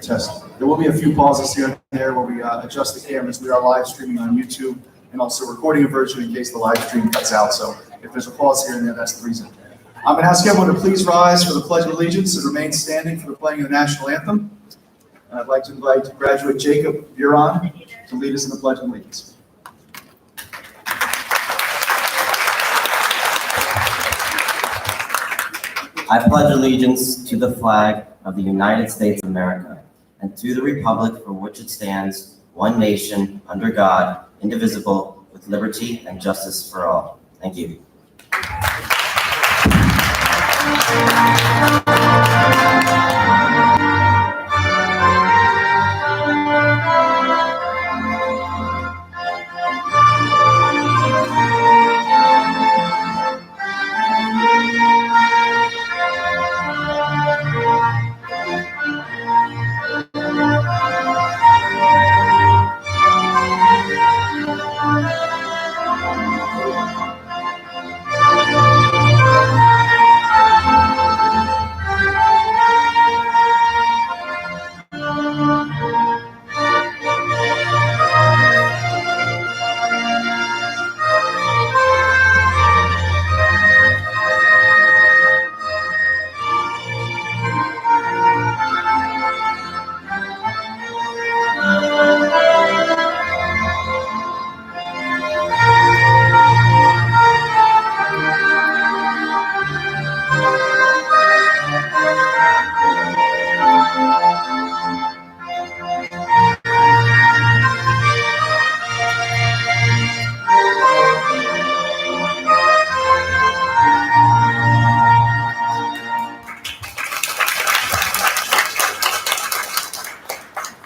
Test. There will be a few pauses here and there where we adjust the cameras. We are live streaming on YouTube and also recording a version in case the live stream cuts out. So if there's a pause here and there, that's the reason. I'm going to ask everyone to please rise for the Pledge of Allegiance and remain standing for the playing of the national anthem. And I'd like to invite graduate Jacob Buron to lead us in the Pledge of Allegiance. I pledge allegiance to the flag of the United States of America and to the republic for which it stands, one nation, under God, indivisible, with liberty and justice for all. Thank you.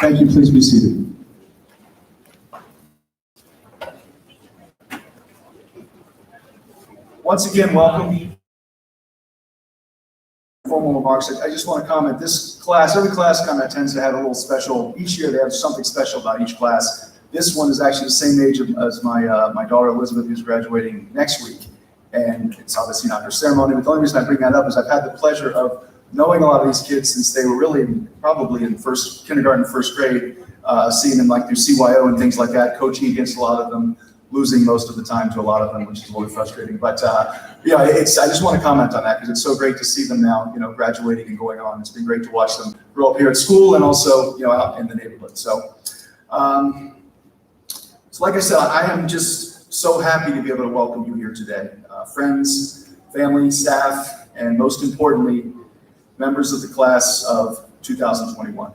Thank you. Please be seated. Once again, welcome. Formal remarks. I just want to comment, this class, every class kind of tends to have a little special, each year they have something special about each class. This one is actually the same age as my daughter Elizabeth, who's graduating next week. And it's obviously not her ceremony, but the only reason I bring that up is I've had the pleasure of knowing a lot of these kids since they were really probably in kindergarten, first grade, seeing them like through CYO and things like that, coaching against a lot of them, losing most of the time to a lot of them, which is a little frustrating. But yeah, I just want to comment on that because it's so great to see them now, graduating and going on. It's been great to watch them grow up here at school and also, out in the neighborhood. So, so like I said, I am just so happy to be able to welcome you here today. Friends, family, staff, and most importantly, members of the class of 2021.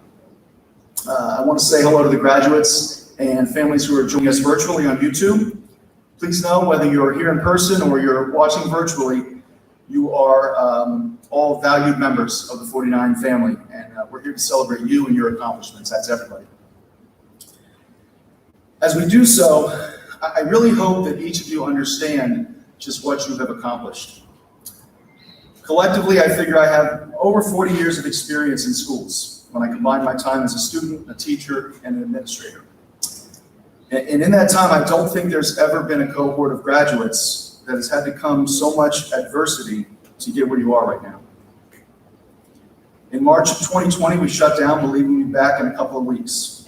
I want to say hello to the graduates and families who are joining us virtually on YouTube. Please know whether you're here in person or you're watching virtually, you are all valued members of the 49 family, and we're here to celebrate you and your accomplishments. That's everybody. As we do so, I really hope that each of you understand just what you have accomplished. Collectively, I figure I have over 40 years of experience in schools when I combine my time as a student, a teacher, and an administrator. And in that time, I don't think there's ever been a cohort of graduates that has had to come so much adversity to get where you are right now. In March of 2020, we shut down, believing we'd be back in a couple of weeks.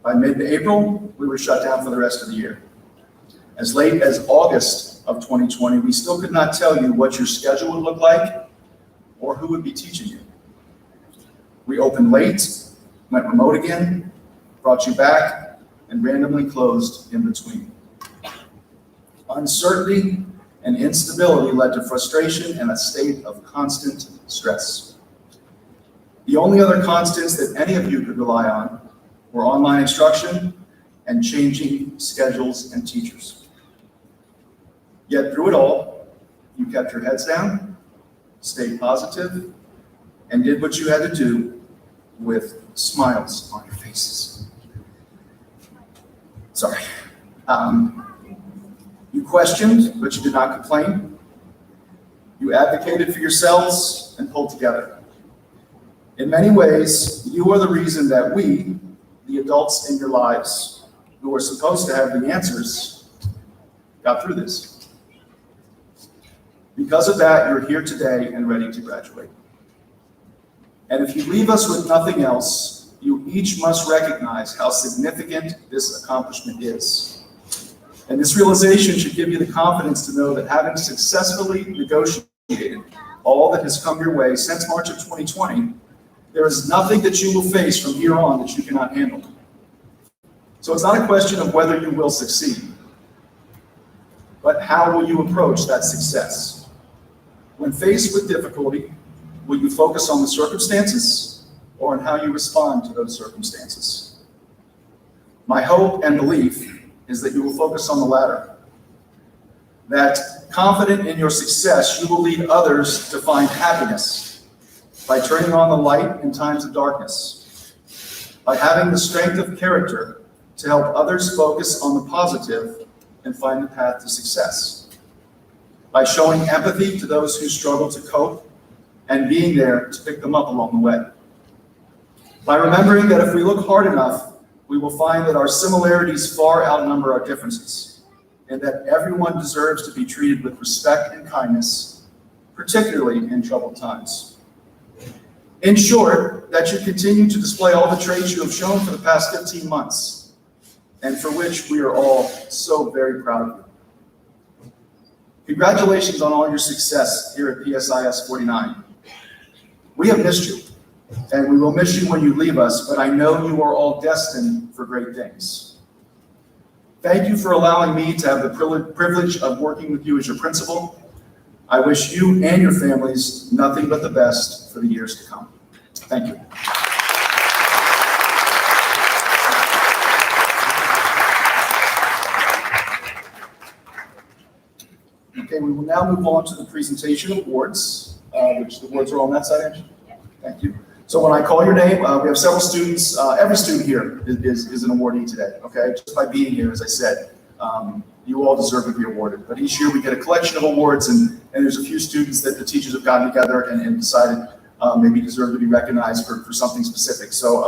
By mid-April, we were shut down for the rest of the year. As late as August of 2020, we still could not tell you what your schedule would look like or who would be teaching you. We opened late, went remote again, brought you back, and randomly closed in between. Uncertainty and instability led to frustration and a state of constant stress. The only other constants that any of you could rely on were online instruction and changing schedules and teachers. Yet through it all, you kept your heads down, stayed positive, and did what you had to do with smiles on your faces. Sorry. You questioned, but you did not complain. You advocated for yourselves and pulled together. In many ways, you are the reason that we, the adults in your lives, who are supposed to have the answers, got through this. Because of that, you're here today and ready to graduate. And if you leave us with nothing else, you each must recognize how significant this accomplishment is. And this realization should give you the confidence to know that having successfully negotiated all that has come your way since March of 2020, there is nothing that you will face from here on that you cannot handle. So it's not a question of whether you will succeed, but how will you approach that success? When faced with difficulty, will you focus on the circumstances or on how you respond to those circumstances? My hope and belief is that you will focus on the latter. That confident in your success, you will lead others to find happiness by turning on the light in times of darkness, by having the strength of character to help others focus on the positive and find the path to success, by showing empathy to those who struggle to cope and being there to pick them up along the way, by remembering that if we look hard enough, we will find that our similarities far outnumber our differences, and that everyone deserves to be treated with respect and kindness, particularly in troubled times. In short, that you continue to display all the traits you have shown for the past 15 months, and for which we are all so very proud of you. Congratulations on all your success here at PSIS 49. We have missed you, and we will miss you when you leave us, but I know you are all destined for great things. Thank you for allowing me to have the privilege of working with you as your principal. I wish you and your families nothing but the best for the years to come. Thank you. Okay, we will now move on to the presentation of awards, which the awards are on that side, Angie? Thank you. So when I call your name, we have several students. Every student here is an awardee today, okay? Just by being here, as I said, you all deserve to be awarded. But each year we get a collection of awards, and there's a few students that the teachers have gotten together and decided maybe deserve to be recognized for something specific. So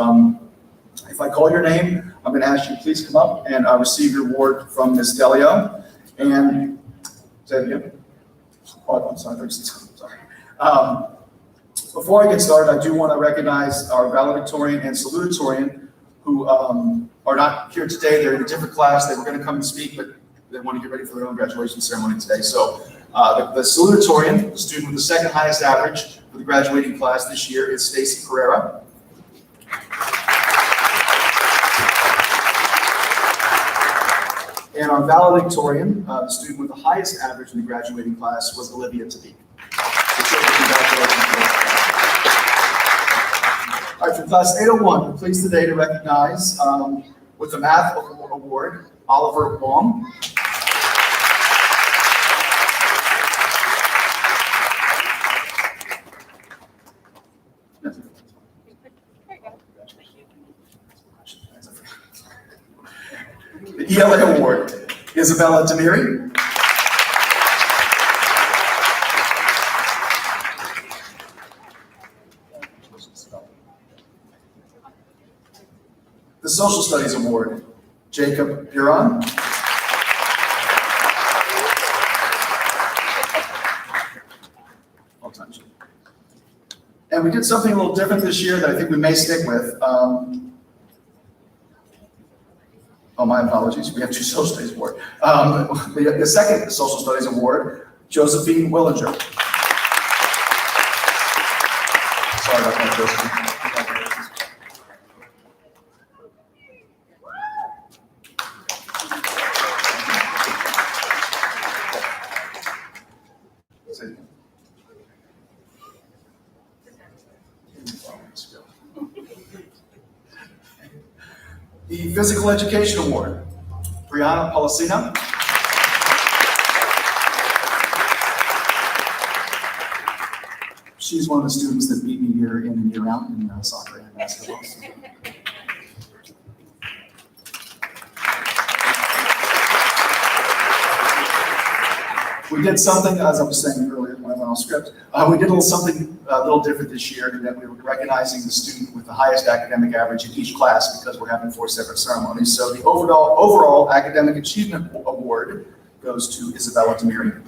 if I call your name, I'm going to ask you to please come up and receive your award from Ms. Delio. And say it again. Oh, I'm sorry. Sorry. Before I get started, I do want to recognize our valedictorian and salutatorian who are not here today. They're in a different class. They were going to come and speak, but they want to get ready for their own graduation ceremony today. So the salutatorian, the student with the second highest average for the graduating class this year, is Stacy Pereira. And our valedictorian, the student with the highest average in the graduating class, was Olivia Tabik. All right, for class 801, we're pleased today to recognize with the Math Award, Oliver Wong. The ELA Award, Isabella Demiri. The Social Studies Award, Jacob Buron. All time. And we did something a little different this year that I think we may stick with. Oh, my apologies. We have two Social Studies Award. The second Social Studies Award, Josephine Willinger. Sorry about that, Josephine. The Physical Education Award, Brianna Policina. She's one of the students that beat me year in and year out in soccer and basketball. So. We did something, as I was saying earlier when I went off script, we did something a little different this year in that we were recognizing the student with the highest academic average in each class because we're having 4 separate ceremonies. So the overall Academic Achievement Award goes to Isabella Demiri.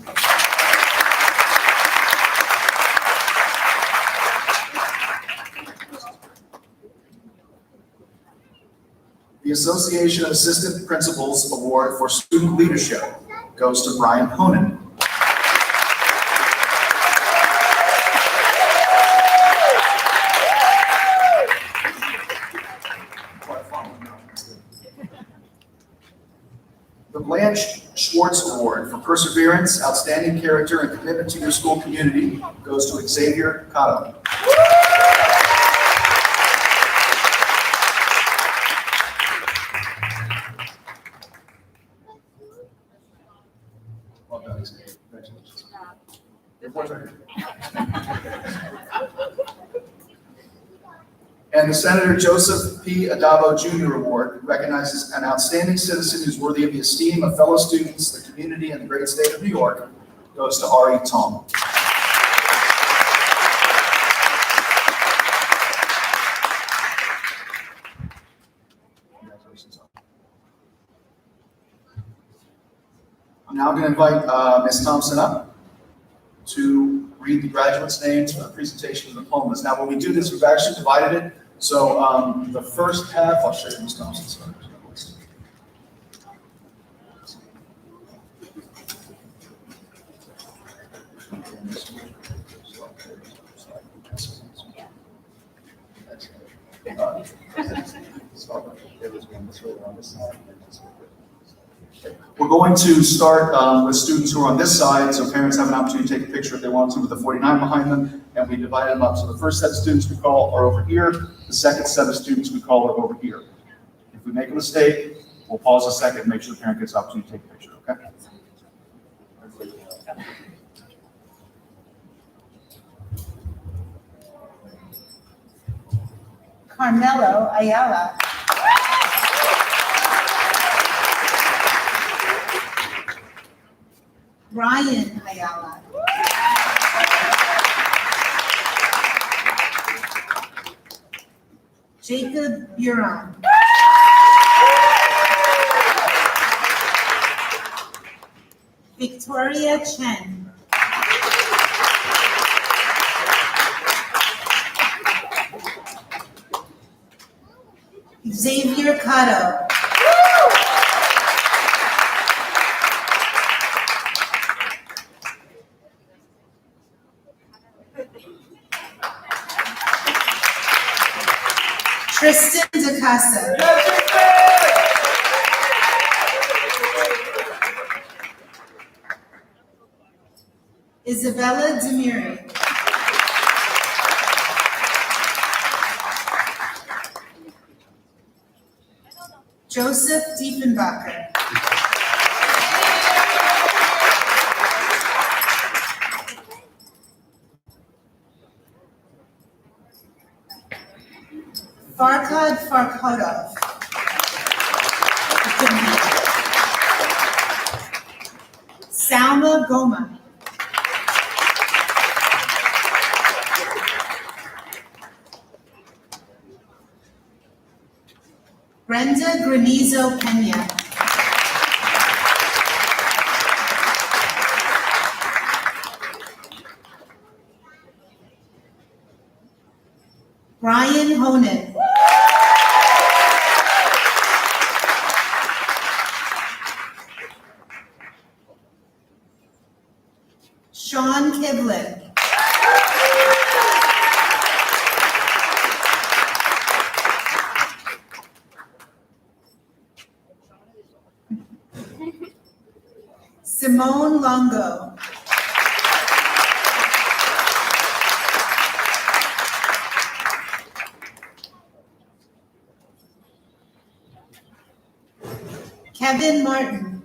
The Association of Assistant Principals Award for Student Leadership goes to Brian Honan. The Blanche Schwartz Award for Perseverance, Outstanding Character, and Commitment to Your School Community goes to Xavier Cotto. Well done, Xavier. Congratulations. Your boys are here. And the Senator Joseph P. Adabo Jr. Award recognizes an outstanding citizen who's worthy of the esteem of fellow students, the community, and the great state of New York, goes to Ari Tong. Congratulations. I'm now going to invite Ms. Thompson up to read the graduates' names for the presentation of diplomas. Now, when we do this, we've actually divided it. So the first half, I'll show you Ms. Thompson. Sorry. We're going to start with students who are on this side, so parents have an opportunity to take a picture if they want to with the 49 behind them, and we divide them up. So the first set of students we call are over here, the second set of students we call are over here. If we make a mistake, we'll pause a second and make sure the parent gets the opportunity to take a picture, okay? Carmelo Ayala. Ryan Ayala. Jacob Buron. Victoria Chen. Xavier Cotto. Tristan DeCasa. Isabella Demiri. Joseph Diefenbacher. Farkhad Farkhodov. Salma Goma. Brenda Granizo Pena. Brian Honan. Sean Kivlin. Simone Longo. Kevin Martin.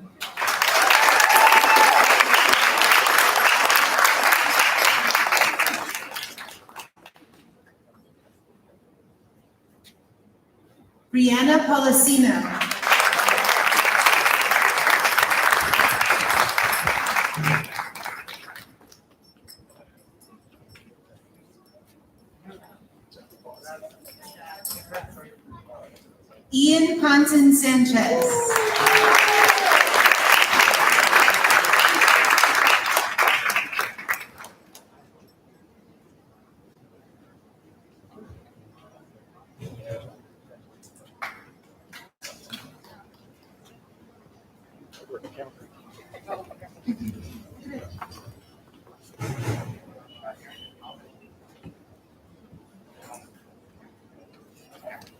Brianna Policino. Ian Ponton Sanchez.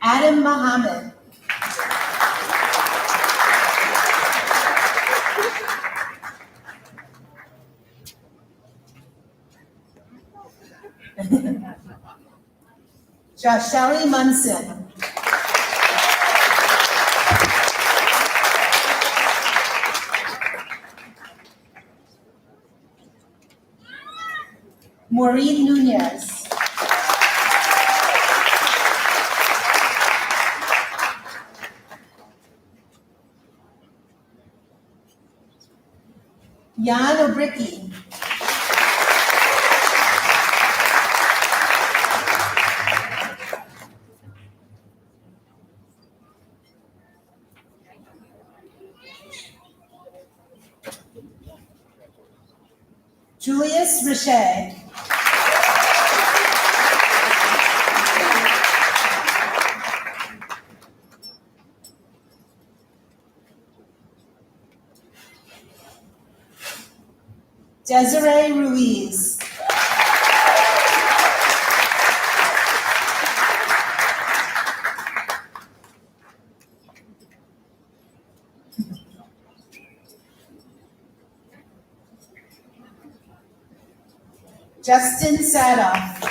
Adam Mohammed. Joshelle Munson. Maureen Nunez. Jan Obricki. Julius Richet. Desiree Ruiz. Justin Sadoff.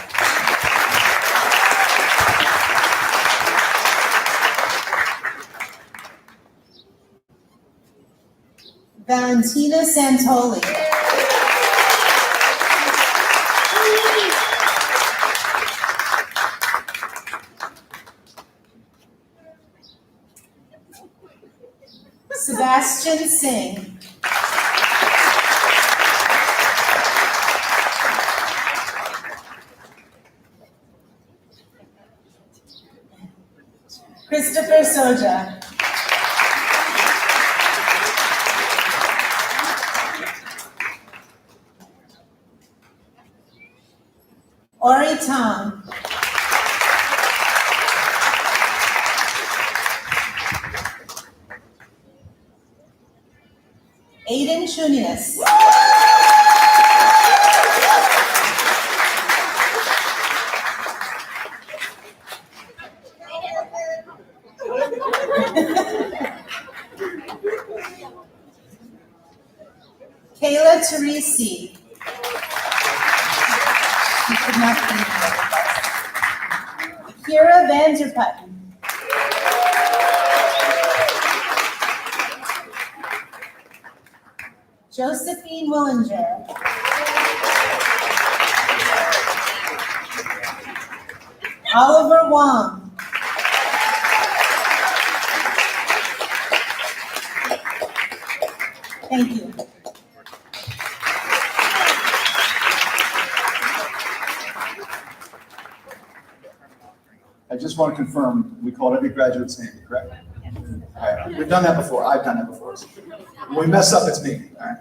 Valentina Santoli. Sebastian Singh. Christopher Soja. Ori Tong. Aiden Chunias. Kayla Teresi. She could not be here. Kira Vanderputten. Josephine Willinger. Oliver Wong. Thank you. I just want to confirm, we called every graduate's name, correct? All right, we've done that before. I've done that before. When we mess up, it's me. All right.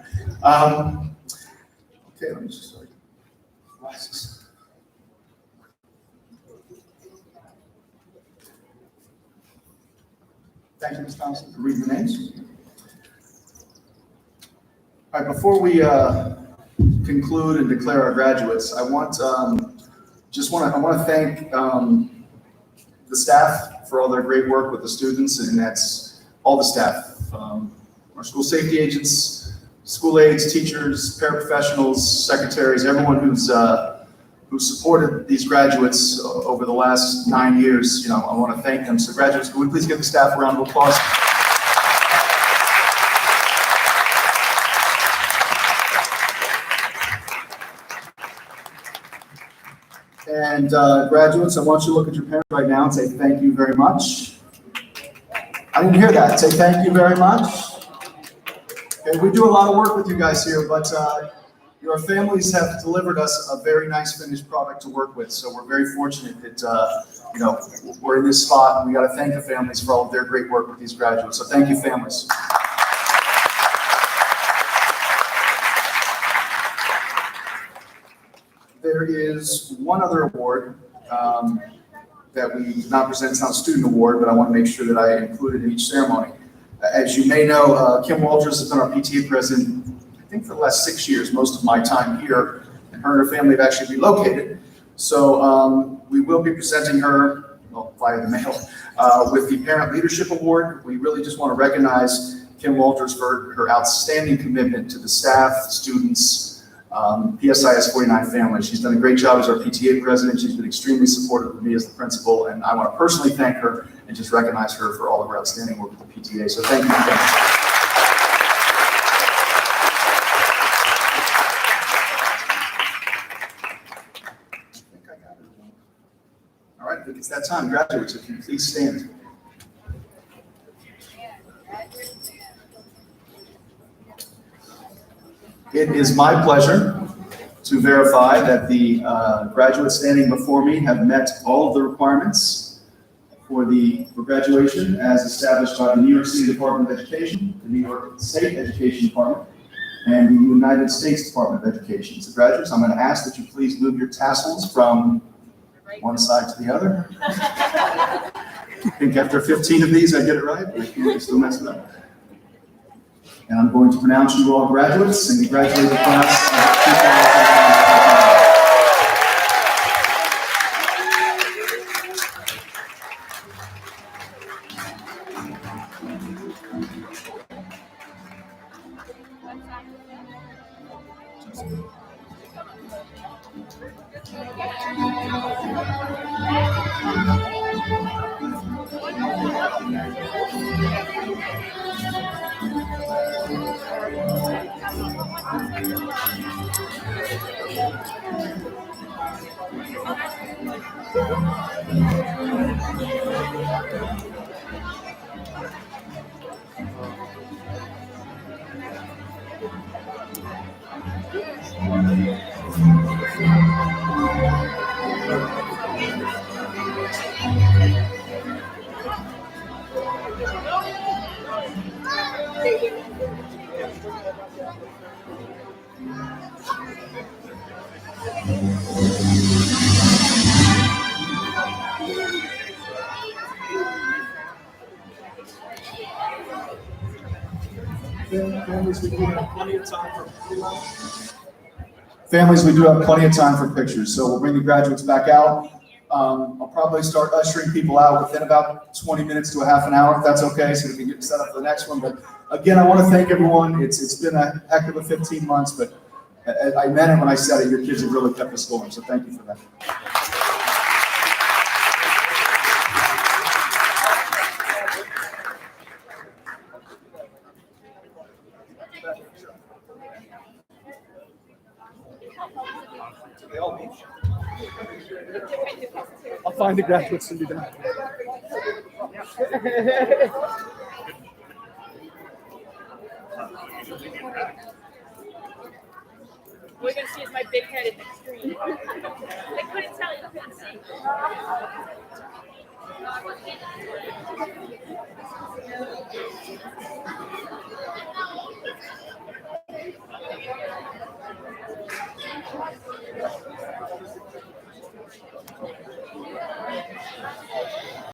Okay, let me just start. Glasses. Thank you, Ms. Thompson, for reading the names. All right, before we conclude and declare our graduates, I want to thank the staff for all their great work with the students, and that's all the staff, our school safety agents, school aides, teachers, paraprofessionals, secretaries, everyone who's supported these graduates over the last 9 years. I want to thank them. So graduates, can we please give the staff a round of applause? And graduates, I want you to look at your parents right now and say thank you very much. I didn't hear that. Say thank you very much. Okay, we do a lot of work with you guys here, but your families have delivered us a very nice finished product to work with. So we're very fortunate that we're in this spot, and we got to thank the families for all of their great work with these graduates. So thank you, families. There is one other award that we did not present. It's not a student award, but I want to make sure that I include it in each ceremony. As you may know, Kim Walters has been our PTA president, I think, for the last 6 years, most of my time here, and her and her family have actually relocated. So we will be presenting her, via the mail, with the Parent Leadership Award. We really just want to recognize Kim Walters for her outstanding commitment to the staff, students, PSIS 49 family. She's done a great job as our PTA president. She's been extremely supportive of me as the principal, and I want to personally thank her and just recognize her for all of her outstanding work with the PTA. So thank you. All right, I think it's that time. Graduates, if you please stand. It is my pleasure to verify that the graduates standing before me have met all of the requirements for graduation as established by the New York City Department of Education, the New York State Education Department, and the United States Department of Education. So graduates, I'm going to ask that you please move your tassels from one side to the other. I think after 15 of these, I get it right, but I still mess it up. And I'm going to pronounce you all graduates and congratulate the class of 2021. Families, we do have plenty of time for pictures, so we'll bring the graduates back out. I'll probably start ushering people out within about 20 minutes to a half an hour, if that's okay, so we can get set up for the next one. But again, I want to thank everyone. It's been a heck of a 15 months, but I meant it when I said it. Your kids have really kept us going, so thank you for that. I'll find the graduates and be done. What you're gonna see is my big head in the screen.